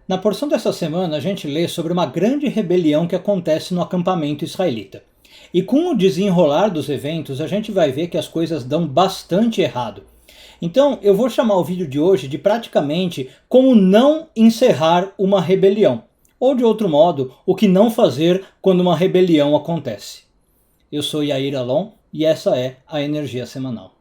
Na porção dessa semana, a gente lê sobre uma grande rebelião que acontece no acampamento israelita. E com o desenrolar dos eventos, a gente vai ver que as coisas dão bastante errado. Então, eu vou chamar o vídeo de hoje de praticamente como não encerrar uma rebelião. Ou de outro modo, o que não fazer quando uma rebelião acontece. Eu sou Yair Alon e essa é a Energia Semanal.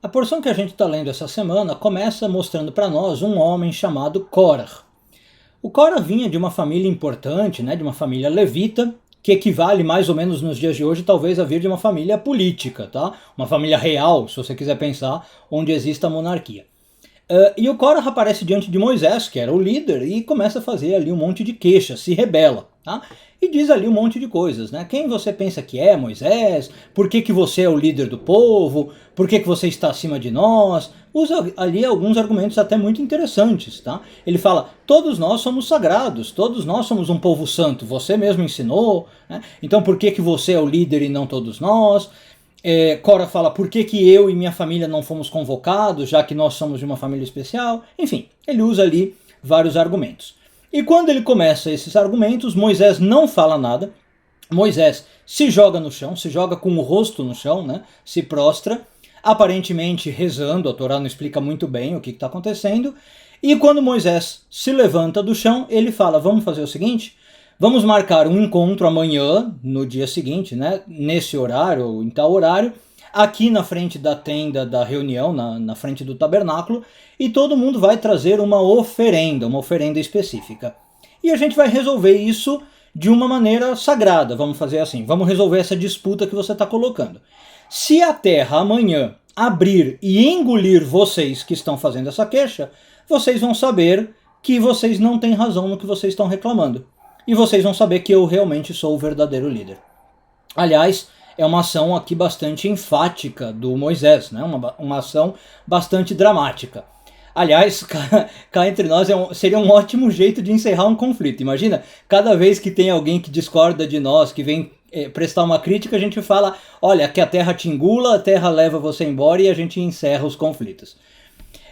A porção que a gente está lendo essa semana começa mostrando para nós um homem chamado Korah. O Korah vinha de uma família importante, de uma família levita, que equivale mais ou menos nos dias de hoje talvez a vir de uma família política, tá? Uma família real, se você quiser pensar, onde exista a monarquia. E o Korah aparece diante de Moisés, que era o líder, e começa a fazer ali um monte de queixas, se rebela, tá? E diz ali um monte de coisas, né? Quem você pensa que é, Moisés? Por que você é o líder do povo? Por que você está acima de nós? Usa ali alguns argumentos até muito interessantes, tá? Ele fala, todos nós somos sagrados, todos nós somos um povo santo, você mesmo ensinou, né? Então por que você é o líder e não todos nós? Korah fala, por que eu e minha família não fomos convocados, já que nós somos de uma família especial? Enfim, ele usa ali vários argumentos. E quando ele começa esses argumentos, Moisés não fala nada. Moisés se joga no chão, se joga com o rosto no chão, né? Se prostra, aparentemente rezando, a Torá não explica muito bem o que está acontecendo. E quando Moisés se levanta do chão, ele fala, vamos fazer o seguinte, vamos marcar um encontro amanhã, no dia seguinte, né? Nesse horário ou em tal horário, aqui na frente da tenda da reunião, na frente do tabernáculo, e todo mundo vai trazer uma oferenda específica. E a gente vai resolver isso de uma maneira sagrada, vamos fazer assim, vamos resolver essa disputa que você está colocando. Se a terra amanhã abrir e engolir vocês que estão fazendo essa queixa, vocês vão saber que vocês não têm razão no que vocês estão reclamando. E vocês vão saber que eu realmente sou o verdadeiro líder. Aliás, é uma ação aqui bastante enfática do Moisés, né? Uma ação bastante dramática. Aliás, cá entre nós seria um ótimo jeito de encerrar um conflito. Imagina, cada vez que tem alguém que discorda de nós, que vem prestar uma crítica, a gente fala, olha, que a terra te engula, a terra leva você embora e a gente encerra os conflitos.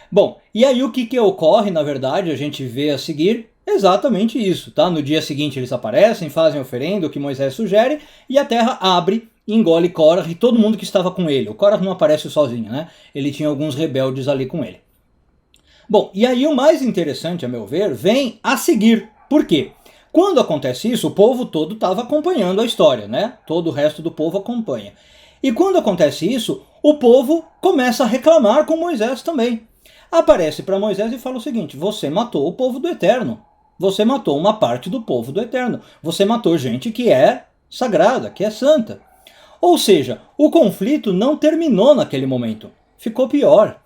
Bom, e aí o que ocorre, na verdade, a gente vê a seguir exatamente isso, tá? No dia seguinte eles aparecem, fazem oferenda, o que Moisés sugere, e a terra abre, engole Korah e todo mundo que estava com ele. O Korah não aparece sozinho, né? Ele tinha alguns rebeldes ali com ele. Bom, e aí o mais interessante, a meu ver, vem a seguir. Por quê? Quando acontece isso, o povo todo estava acompanhando a história, né? Todo o resto do povo acompanha. E quando acontece isso, o povo começa a reclamar com Moisés também. Aparece para Moisés e fala o seguinte, você matou o povo do Eterno. Você matou uma parte do povo do Eterno. Você matou gente que é sagrada, que é santa. Ou seja, o conflito não terminou naquele momento. Ficou pior.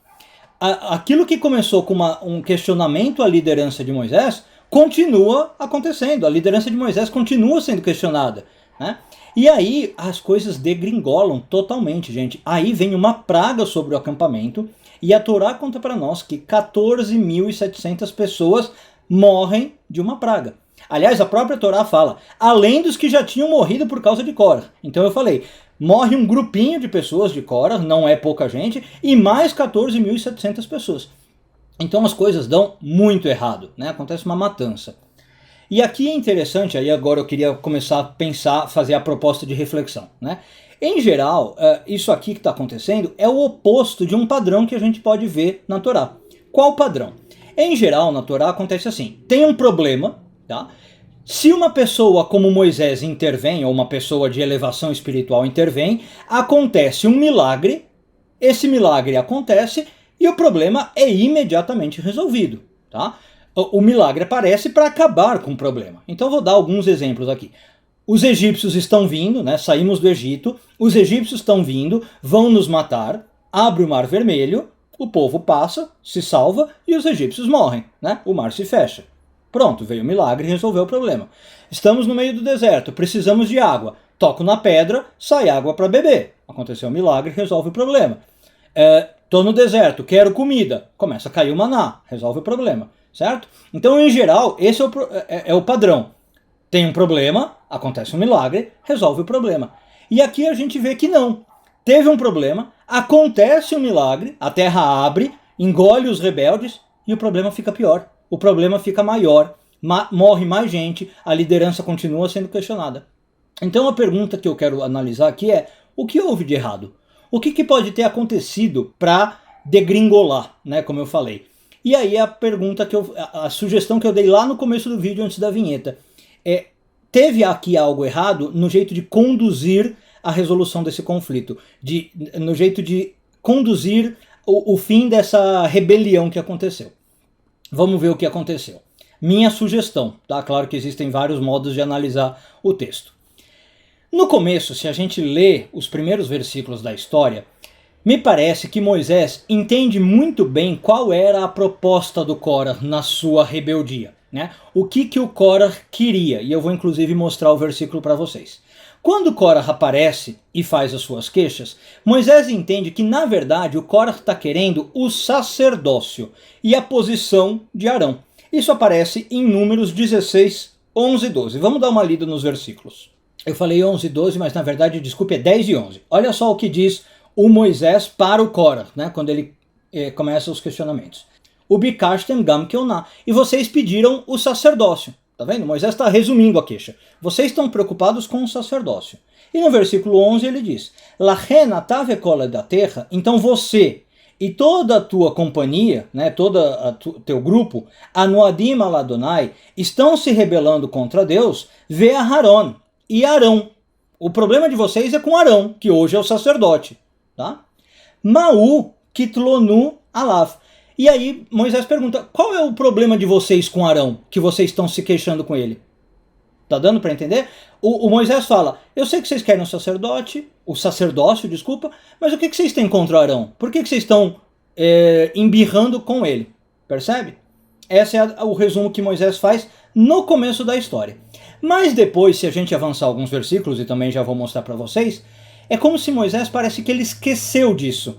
Aquilo que começou com um questionamento à liderança de Moisés continua acontecendo. A liderança de Moisés continua sendo questionada, né? E aí as coisas degringolam totalmente, gente. Aí vem uma praga sobre o acampamento e a Torá conta para nós que 14.700 pessoas morrem de uma praga. Aliás, a própria Torá fala, além dos que já tinham morrido por causa de Korah. Então eu falei, morre um grupinho de pessoas de Korah, não é pouca gente, e mais 14.700 pessoas. Então as coisas dão muito errado, né? Acontece uma matança. E aqui é interessante, aí agora eu queria começar a pensar, fazer a proposta de reflexão, né? Em geral, isso aqui que está acontecendo é o oposto de um padrão que a gente pode ver na Torá. Qual padrão? Em geral, na Torá acontece assim, tem um problema, tá? Se uma pessoa como Moisés intervém, ou uma pessoa de elevação espiritual intervém, acontece um milagre, esse milagre acontece e o problema é imediatamente resolvido, tá? O milagre aparece para acabar com o problema. Então eu vou dar alguns exemplos aqui. Os egípcios estão vindo, né? Saímos do Egito, os egípcios estão vindo, vão nos matar, abre o Mar Vermelho, o povo passa, se salva e os egípcios morrem, né? O mar se fecha. Pronto, veio o milagre e resolveu o problema. Estamos no meio do deserto, precisamos de água. Toco na pedra, sai água para beber. Aconteceu o milagre e resolve o problema. Estou no deserto, quero comida. Começa a cair o maná, resolve o problema, certo? Então, em geral, esse é o padrão. Tem um problema, acontece um milagre, resolve o problema. E aqui a gente vê que não. Teve um problema, acontece um milagre, a terra abre, engole os rebeldes e o problema fica pior. O problema fica maior, morre mais gente, a liderança continua sendo questionada. Então a pergunta que eu quero analisar aqui é: o que houve de errado? O que pode ter acontecido para degringolar, né, como eu falei? E aí a pergunta a sugestão que eu dei lá no começo do vídeo antes da vinheta é: teve aqui algo errado no jeito de conduzir a resolução desse conflito, no jeito de conduzir o fim dessa rebelião que aconteceu. Vamos ver o que aconteceu. Minha sugestão, tá? Claro que existem vários modos de analisar o texto. No começo, se a gente lê os primeiros versículos da história, me parece que Moisés entende muito bem qual era a proposta do Córah na sua rebeldia, né? O que o Córah queria, e eu vou inclusive mostrar o versículo para vocês. Quando Córah aparece e faz as suas queixas, Moisés entende que, na verdade, o Córah está querendo o sacerdócio e a posição de Arão. Isso aparece em Números 16, 11 e 12. Vamos dar uma lida nos versículos. Eu falei 11 e 12, mas na verdade, desculpe, é 10 e 11. Olha só o que diz o Moisés para o Córah, né, quando ele começa os questionamentos. O Bikashtem Gam Keoná. E vocês pediram o sacerdócio. Tá vendo? Moisés está resumindo a queixa. Vocês estão preocupados com o sacerdócio. E no versículo 11 ele diz: Lachen atave kola da terra, então você e toda a tua companhia, né, todo o teu grupo, Anoadim Aladonai, estão se rebelando contra Deus, vê a Haron e Arão. O problema de vocês é com Arão, que hoje é o sacerdote. Tá? Mau kitlonu alav. E aí Moisés pergunta: qual é o problema de vocês com Arão, que vocês estão se queixando com ele? Tá dando para entender? O Moisés fala: eu sei que vocês querem o sacerdócio, desculpa, mas o que vocês têm contra Arão? Por que vocês estão embirrando com ele? Percebe? Esse é o resumo que Moisés faz no começo da história. Mas depois, se a gente avançar alguns versículos, e também já vou mostrar para vocês, é como se Moisés parece que ele esqueceu disso.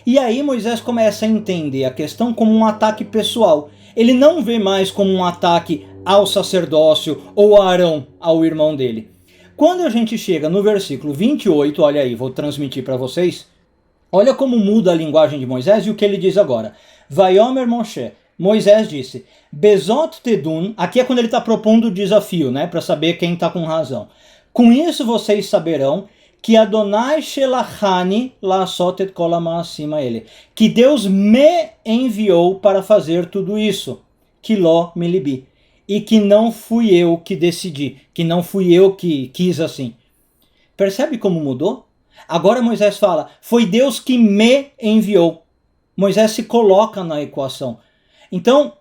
E aí Moisés começa a entender a questão como um ataque pessoal. Ele não vê mais como um ataque ao sacerdócio ou a Arão, ao irmão dele. Quando a gente chega no versículo 28, olha aí, vou transmitir para vocês. Olha como muda a linguagem de Moisés e o que ele diz agora. Vaiomer Moshe, Moisés disse, Bezot Tedun, aqui é quando ele está propondo o desafio, né, para saber quem está com razão. Com isso vocês saberão que Adonai Shelachani Lasot et kol ha'maasim ele, que Deus me enviou para fazer tudo isso, que lo me libi, e que não fui eu que decidi, que não fui eu que quis assim. Percebe como mudou? Agora Moisés fala, foi Deus que me enviou. Moisés se coloca na equação. Então,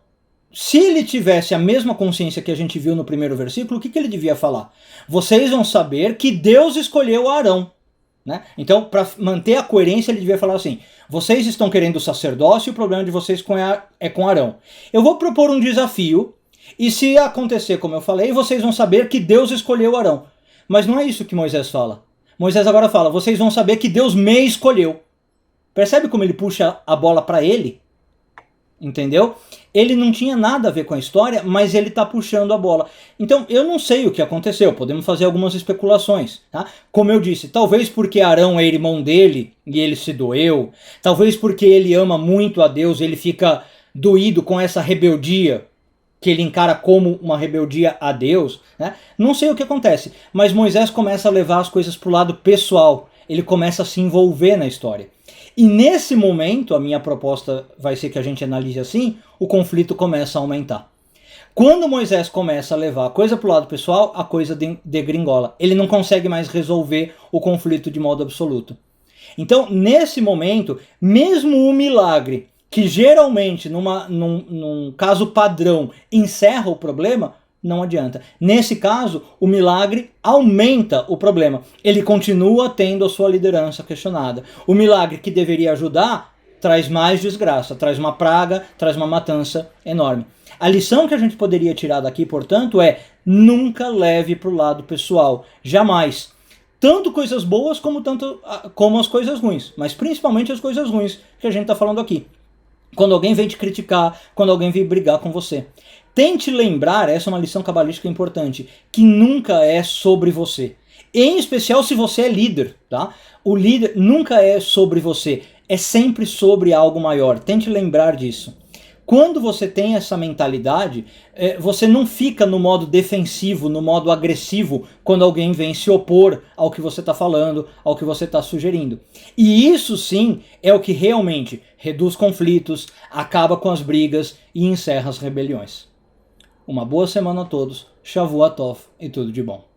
se ele tivesse a mesma consciência que a gente viu no primeiro versículo, o que ele devia falar? Vocês vão saber que Deus escolheu Arão. Né? Então, para manter a coerência, ele devia falar assim, vocês estão querendo o sacerdócio e o problema de vocês é com Arão. Eu vou propor um desafio, e se acontecer como eu falei, vocês vão saber que Deus escolheu Arão. Mas não é isso que Moisés fala. Moisés agora fala, vocês vão saber que Deus me escolheu. Percebe como ele puxa a bola para ele? Entendeu? Ele não tinha nada a ver com a história, mas ele está puxando a bola. Então, eu não sei o que aconteceu, podemos fazer algumas especulações. Tá? Como eu disse, talvez porque Arão é irmão dele e ele se doeu, talvez porque ele ama muito a Deus, ele fica doído com essa rebeldia, que ele encara como uma rebeldia a Deus. Né? Não sei o que acontece, mas Moisés começa a levar as coisas para o lado pessoal, ele começa a se envolver na história. E nesse momento, a minha proposta vai ser que a gente analise assim, o conflito começa a aumentar. Quando Moisés começa a levar a coisa para o lado pessoal, a coisa degringola. Ele não consegue mais resolver o conflito de modo absoluto. Então, nesse momento, mesmo o milagre, que geralmente, num caso padrão, encerra o problema, não adianta. Nesse caso, o milagre aumenta o problema. Ele continua tendo a sua liderança questionada. O milagre que deveria ajudar traz mais desgraça, traz uma praga, traz uma matança enorme. A lição que a gente poderia tirar daqui, portanto, é nunca leve para o lado pessoal. Jamais. Tanto coisas boas como as coisas ruins. Mas principalmente as coisas ruins que a gente está falando aqui. Quando alguém vem te criticar, quando alguém vem brigar com você. Tente lembrar, essa é uma lição cabalística importante, que nunca é sobre você. Em especial se você é líder, tá? O líder nunca é sobre você, é sempre sobre algo maior. Tente lembrar disso. Quando você tem essa mentalidade, você não fica no modo defensivo, no modo agressivo, quando alguém vem se opor ao que você está falando, ao que você está sugerindo. E isso sim é o que realmente reduz conflitos, acaba com as brigas e encerra as rebeliões. Uma boa semana a todos, Shavua Tov e tudo de bom.